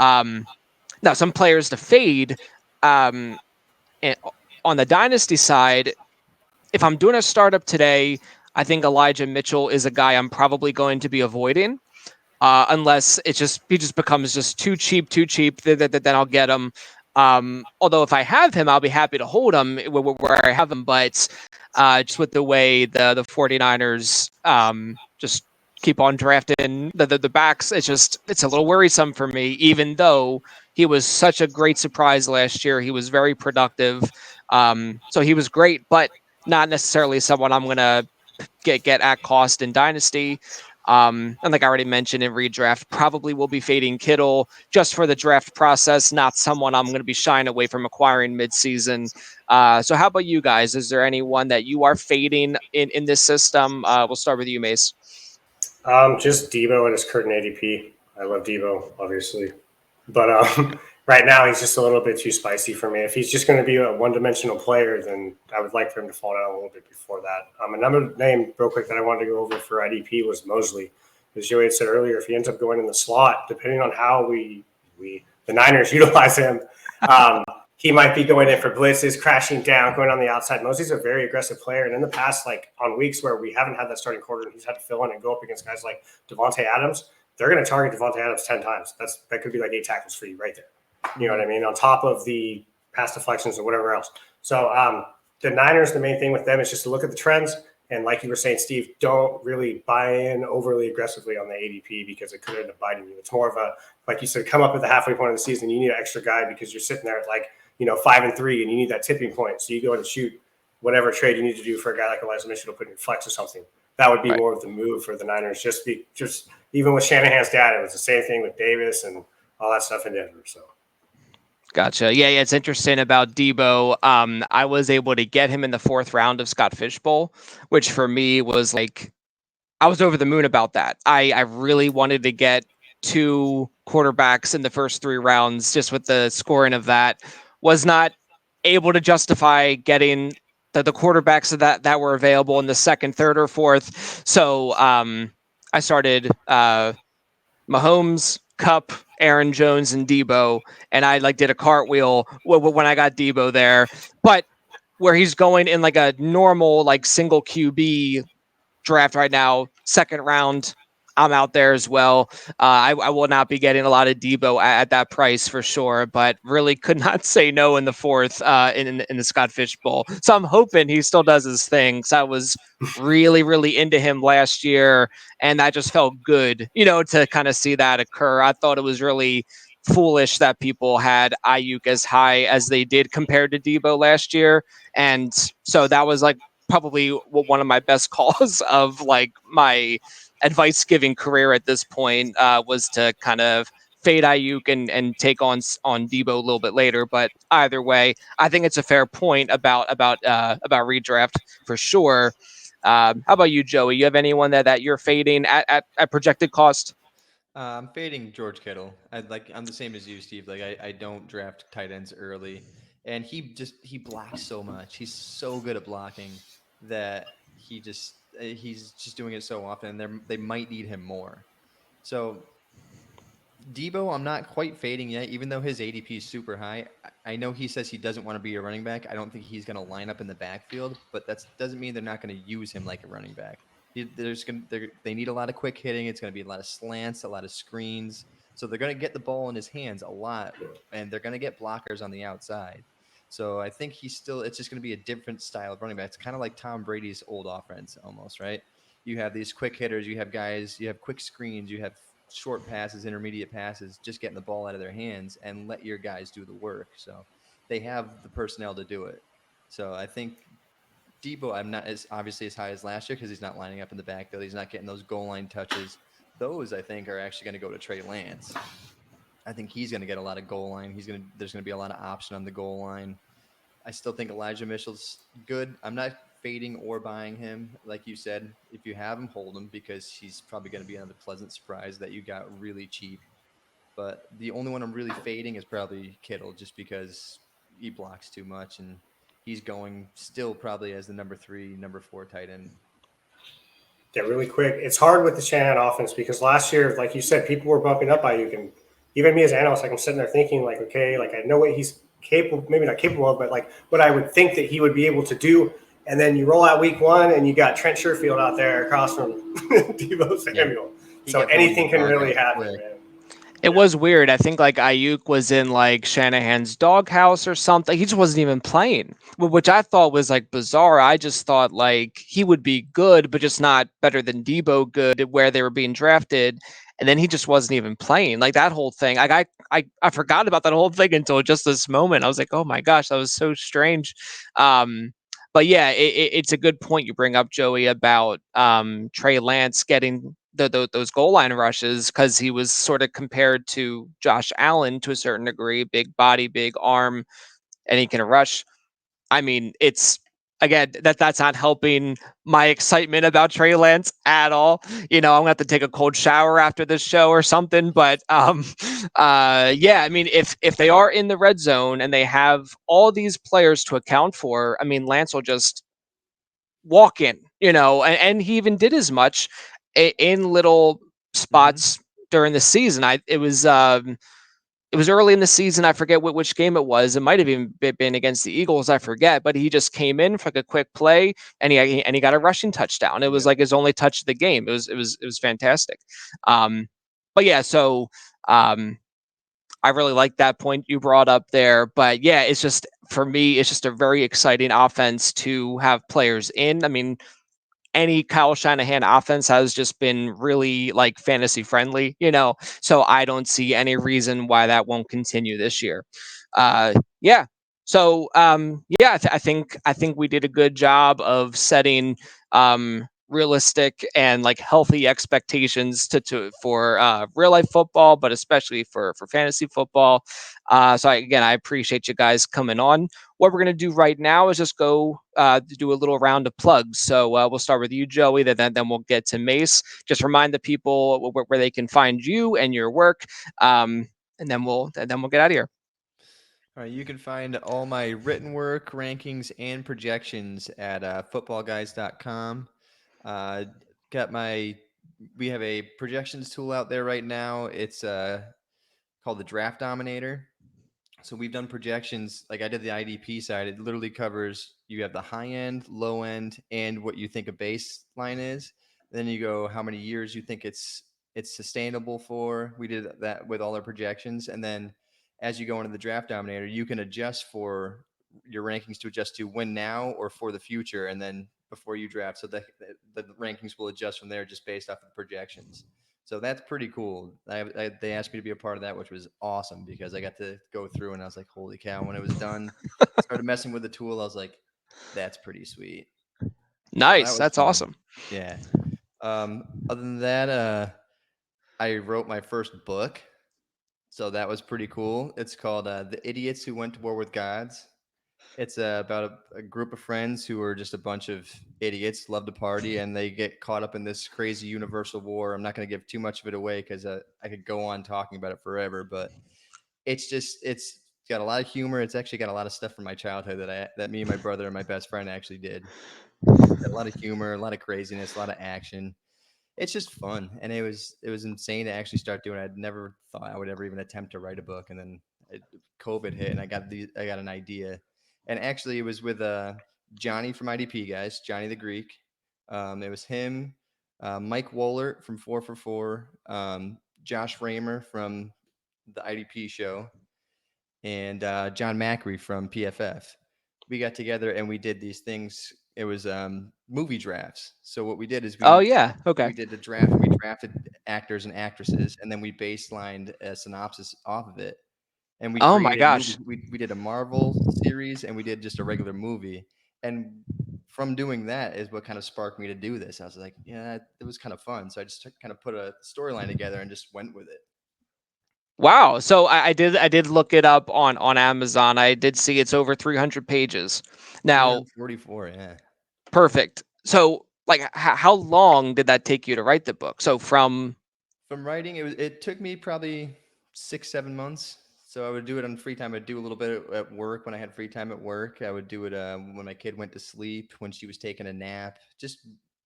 Now, some players to fade. And on the Dynasty side, if I'm doing a startup today, I think Elijah Mitchell is a guy I'm probably going to be avoiding. Unless he just becomes just too cheap, then I'll get him. Although if I have him, I'll be happy to hold him where I have him. But just with the way the 49ers just keep on drafting the backs, it's a little worrisome for me, even though he was such a great surprise last year. He was very productive. So he was great, but not necessarily someone I'm going to get at cost in Dynasty. And like I already mentioned in redraft, probably will be fading Kittle just for the draft process, not someone I'm going to be shying away from acquiring midseason. So how about you guys? Is there anyone that you are fading in this system? We'll start with you, Mace. Just Deebo and his current ADP. I love Deebo, obviously. But right now, he's just a little bit too spicy for me. If he's just going to be a one-dimensional player, then I would like for him to fall down a little bit before that. Another name, real quick, that I wanted to go over for IDP was Mosley. As Joey had said earlier, if he ends up going in the slot, depending on how the Niners utilize him, he might be going in for blitzes, crashing down, going on the outside. Mosley's a very aggressive player. And in the past, like on weeks where we haven't had that starting quarter and he's had to fill in and go up against guys like Devontae Adams, they're going to target Devontae Adams 10 times. That could be like 8 tackles for you right there. You know what I mean? On top of the pass deflections or whatever else. So the Niners, the main thing with them is just to look at the trends. And like you were saying, Steve, don't really buy in overly aggressively on the ADP because it could end up biting you. It's more of a, like you said, come up at the halfway point of the season. You need an extra guy because you're sitting there at 5-3 and you need that tipping point. So you go and shoot whatever trade you need to do for a guy like Elijah Mitchell to put in your flex or something. That would be more of the move for the Niners. Just even with Shanahan's dad, it was the same thing with Davis and all that stuff in Denver. So. Gotcha. Yeah, it's interesting about Deebo. I was able to get him in the 4th round of Scott Fishbowl, which for me was like, I was over the moon about that. I really wanted to get 2 quarterbacks in the first 3 rounds, just with the scoring of that. Was not able to justify getting the quarterbacks that were available in the second, third, or fourth. So I started Mahomes, Cup, Aaron Jones, and Deebo, and I like did a cartwheel when I got Deebo there. But where he's going in like a normal like single QB draft right now, second round. I'm out there as well. I will not be getting a lot of Deebo at that price for sure, but really could not say no in the fourth in the Scott Fish Bowl. So I'm hoping he still does his thing. So I was really into him last year, and that just felt good, to kind of see that occur. I thought it was really foolish that people had Ayuk as high as they did compared to Deebo last year, and so that was like probably one of my best calls of like my advice giving career at this point, was to kind of fade Ayuk and take on Deebo a little bit later. But either way, I think it's a fair point about redraft for sure. How about you, Joey? You have anyone that you're fading at projected cost? I'm fading George Kittle. I'm the same as you, Steve. Like I don't draft tight ends early, and he blocks so much. He's so good at blocking that he's just doing it so often. And they might need him more. So Deebo, I'm not quite fading yet, even though his ADP is super high. I know he says he doesn't want to be a running back. I don't think he's going to line up in the backfield, but that doesn't mean they're not going to use him like a running back. They need a lot of quick hitting. It's going to be a lot of slants, a lot of screens. So they're going to get the ball in his hands a lot, and they're going to get blockers on the outside. So I think it's just going to be a different style of running back. It's kind of like Tom Brady's old offense almost, right? You have these quick hitters, you have guys, you have quick screens, you have short passes, intermediate passes, just getting the ball out of their hands and let your guys do the work. So they have the personnel to do it. So I think Deebo, I'm not as obviously as high as last year because he's not lining up in the backfield. He's not getting those goal line touches. Those I think are actually going to go to Trey Lance. I think he's going to get a lot of goal line. There's going to be a lot of option on the goal line. I still think Elijah Mitchell's good. I'm not fading or buying him. Like you said, if you have him, hold him because he's probably going to be another pleasant surprise that you got really cheap. But the only one I'm really fading is probably Kittle just because he blocks too much and he's going still probably as the number 3, number 4 tight end. Yeah, really quick. It's hard with the Shanahan offense because last year, like you said, people were bumping up Ayuk, and even me as an analyst, like I'm sitting there thinking, like, okay, like I know what he's capable, maybe not capable of, but like what I would think that he would be able to do. And then you roll out week one, and you got Trent Sherfield out there across from Deebo Samuel. He So got bullied anything in can the really doghouse happen, quick. man. It was weird. I think like Ayuk was in like Shanahan's doghouse or something. He just wasn't even playing, which I thought was like bizarre. I just thought like he would be good, but just not better than Deebo good where they were being drafted. And then he just wasn't even playing. Like that whole thing. Like I forgot about that whole thing until just this moment. I was like, oh my gosh, that was so strange. But yeah, it's a good point you bring up, Joey, about Trey Lance getting those goal line rushes because he was sort of compared to Josh Allen to a certain degree, big body, big arm, and he can rush. I mean, it's again that's not helping my excitement about Trey Lance at all. I'm gonna have to take a cold shower after this show or something. But yeah, I mean, if they are in the red zone and they have all these players to account for, I mean, Lance will just walk in, and he even did as much in little Mm-hmm. spots during the season. It was early in the season. I forget which game it was. It might have even been against the Eagles. I forget, but he just came in for like a quick play, and he got a rushing touchdown. It was Yeah. like his only touch of the game. It was fantastic. Um, but yeah, so I really like that point you brought up there. But yeah, it's just for me, it's just a very exciting offense to have players in. I mean, any Kyle Shanahan offense has just been really like fantasy friendly. So I don't see any reason why that won't continue this year. Yeah. So yeah, I think we did a good job of setting realistic and like healthy expectations to for real life football, but especially for fantasy football. Again, I appreciate you guys coming on. What we're going to do right now is just go to do a little round of plugs. So we'll start with you, Joey, then we'll get to Mace. Just remind the people where they can find you and your work, and then we'll get out of here. All right, you can find all my written work, rankings, and projections at footballguys.com. Uh, got my We have a projections tool out there right now. It's called the Draft Dominator. So we've done projections, like I did the IDP side. It literally covers, you have the high end, low end, and what you think a baseline is. Then you go how many years you think it's sustainable for. We did that with all our projections, and then as you go into the Draft Dominator, you can adjust for your rankings to adjust to win now or for the future, and then before you draft, so the rankings will adjust from there just based off of the projections. So that's pretty cool. They asked me to be a part of that, which was awesome because I got to go through and I was like, holy cow. When it was done, started messing with the tool. I was like, that's pretty sweet. So that Nice. was That's fun. awesome. Yeah. Other than that, I wrote my first book. So that was pretty cool. It's called The Idiots Who Went to War with Gods. It's about a group of friends who are just a bunch of idiots, love to party, and they get caught up in this crazy universal war. I'm not going to give too much of it away because I could go on talking about it forever, but it's got a lot of humor. It's actually got a lot of stuff from my childhood that me and my brother and my best friend actually did. It's got a lot of humor, a lot of craziness, a lot of action. It's just fun, and it was insane to actually start doing it. I'd never thought I would ever even attempt to write a book, and then COVID hit, and I got an idea, and actually it was with Johnny from IDP guys, Johnny the Greek. It was him, Mike Wohlert from 4for4, Josh Raymer from the IDP show, and John Macri from PFF. We got together and we did these things. It was movie drafts. So what we did is Oh yeah. Okay. we did the draft. We drafted actors and actresses, and then we baselined a synopsis off of it. And we Oh my created gosh. movies. We did a Marvel series, and we did just a regular movie. And from doing that is what kind of sparked me to do this. I was like, yeah, it was kind of fun. So I just kind of put a storyline together and just went with it. Wow. So I did look it up on Amazon. I did see it's over 300 pages. Now, 344, yeah. perfect. So like how long did that take you to write the book? So from From writing, it took me probably 6 7 months. So I would do it on free time. I'd do a little bit at work when I had free time at work. I would do it when my kid went to sleep, when she was taking a nap. Just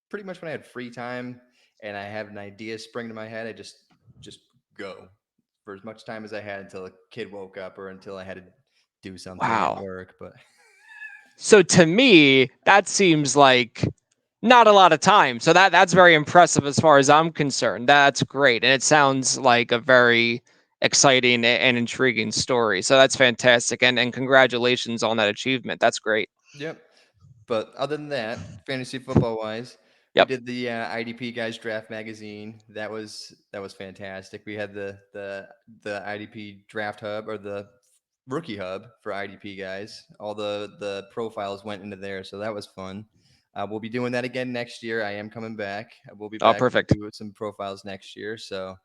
pretty much when I had free time and I had an idea spring to my head, I just go for as much time as I had until a kid woke up or until I had to do something at wow. work. But So to me, that seems like not a lot of time. So that's very impressive as far as I'm concerned. That's great. And it sounds like a very exciting and intriguing story. So that's fantastic. And congratulations on that achievement. That's great. yep. But other than that, fantasy football wise, we Yep. did the IDP guys draft magazine. That was fantastic. We had the IDP draft hub or the rookie hub for IDP guys. All the profiles went into there, so that was fun. We'll be doing that again next year. I am coming back. We'll be Oh, back to perfect. do some profiles next year. So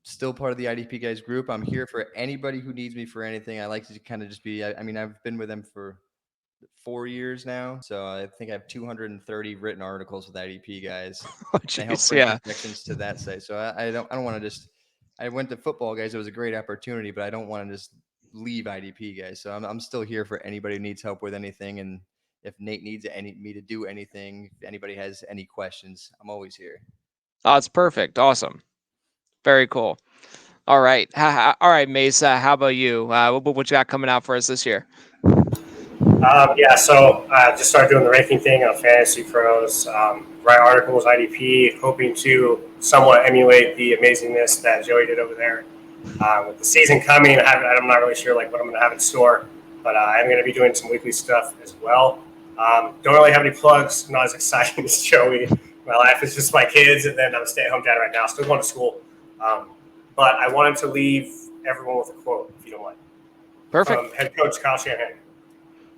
still part of the IDP guys group. I'm here for anybody who needs me for anything. I like to kind of just be. I mean, I've been with them for 4 years now. So I think I have 230 written articles with IDP guys. Oh, And I help jeez. bring Yeah. projections to that site. So I don't want to just. I went to football guys. It was a great opportunity, but I don't want to just leave IDP guys. So I'm still here for anybody who needs help with anything. And if Nate needs me to do anything, if anybody has any questions, I'm always here. Oh, it's perfect. Awesome. Very cool. All right. All right, Mace. How about you? What you got coming out for us this year? Yeah, so just started doing the ranking thing on Fantasy Pros, write articles, IDP, hoping to somewhat emulate the amazingness that Joey did over there. With the season coming, I'm not really sure like what I'm going to have in store, but I'm going to be doing some weekly stuff as well. Don't really have any plugs. Not as exciting as Joey. My life is just my kids, and then I'm a stay-at-home dad right now. Still going to school, but I wanted to leave everyone with a quote, if you don't mind, Perfect. from head coach Kyle Shanahan.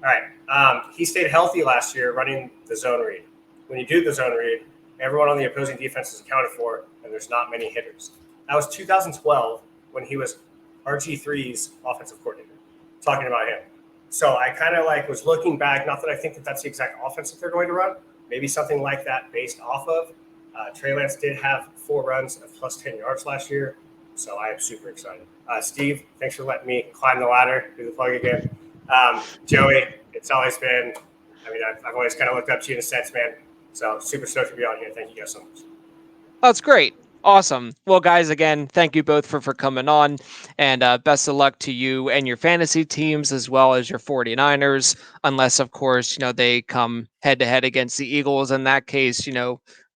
All right. He stayed healthy last year running the zone read. When you do the zone read, everyone on the opposing defense is accounted for, and there's not many hitters. That was 2012 when he was RG3's offensive coordinator, talking about him. So I kind of like was looking back, not that I think that that's the exact offense that they're going to run, maybe something like that based off of. Trey Lance did have 4 runs of plus 10 yards last year. So I am super excited. Steve, thanks for letting me climb the ladder, do the plug again. Joey, it's always been, I mean, I've always kind of looked up to you in a sense, man. So super stoked to be on here. Thank you guys so much. That's great. Awesome. Well, guys, again, thank you both for coming on, and best of luck to you and your fantasy teams as well as your 49ers, unless, of course, they come head to head against the Eagles. In that case,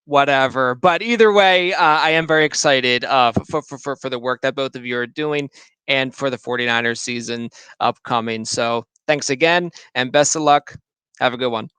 whatever. But either way, I am very excited for the work that both of you are doing and for the 49ers season upcoming. So thanks again, and best of luck. Have a good one.